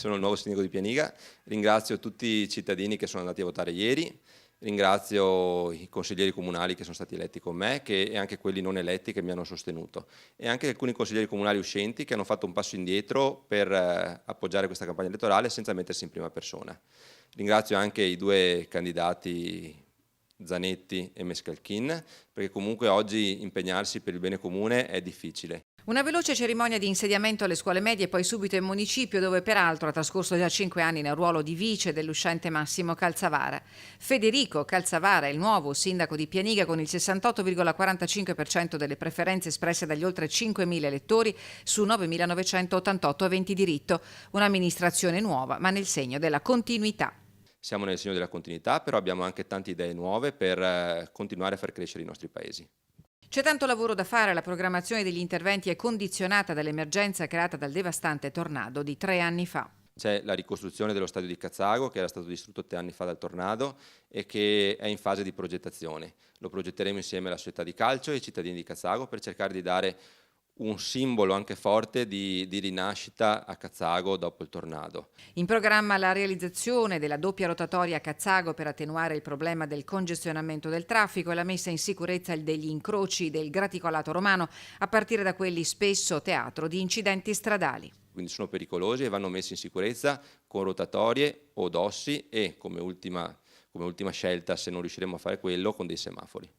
sono il nuovo sindaco di Pianiga, ringrazio tutti i cittadini che sono andati a votare ieri, ringrazio i consiglieri comunali che sono stati eletti con me e anche quelli non eletti che mi hanno sostenuto e anche alcuni consiglieri comunali uscenti che hanno fatto un passo indietro per appoggiare questa campagna elettorale senza mettersi in prima persona. Ringrazio anche i due candidati Zanetti e Mescalchin, perché comunque oggi impegnarsi per il bene comune è difficile. Una veloce cerimonia di insediamento alle scuole medie e poi subito in municipio, dove peraltro ha trascorso già 5 anni nel ruolo di vice dell'uscente Massimo Calzavara. Federico Calzavara è il nuovo sindaco di Pianiga con il 68,45% delle preferenze espresse dagli oltre 5.000 elettori su 9.988 aventi diritto. Un'amministrazione nuova, ma nel segno della continuità. Siamo nel segno della continuità, però abbiamo anche tante idee nuove per continuare a far crescere i nostri paesi. C'è tanto lavoro da fare, la programmazione degli interventi è condizionata dall'emergenza creata dal devastante tornado di 3 anni fa. C'è la ricostruzione dello stadio di Cazzago che era stato distrutto 3 anni fa dal tornado e che è in fase di progettazione. Lo progetteremo insieme alla società di calcio e ai cittadini di Cazzago per cercare di dare un simbolo anche forte di rinascita a Cazzago dopo il tornado. In programma la realizzazione della doppia rotatoria a Cazzago per attenuare il problema del congestionamento del traffico e la messa in sicurezza degli incroci del graticolato romano, a partire da quelli spesso teatro di incidenti stradali. Quindi sono pericolosi e vanno messi in sicurezza con rotatorie o dossi e come ultima scelta, se non riusciremo a fare quello, con dei semafori.